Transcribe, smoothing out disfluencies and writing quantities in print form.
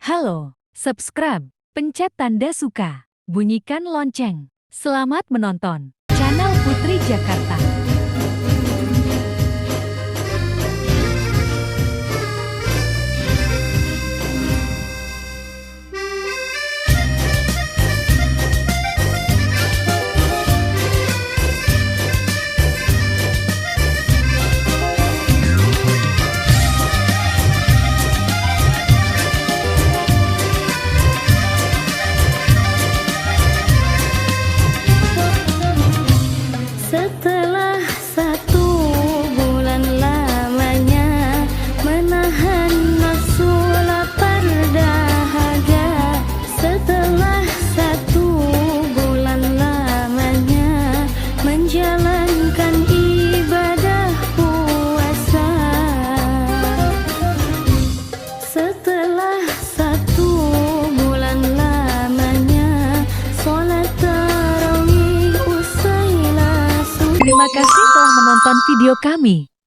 Halo, subscribe, pencet tanda suka, bunyikan lonceng. Selamat menonton channel Putri Jakarta. Setelah 1 bulan lamanya menahan nafsu lapar dahaga. Setelah 1 bulan lamanya menjalankan ibadah puasa. Setelah 1 bulan lamanya sholat tarawih usai. Terima kasih telah menonton video kami.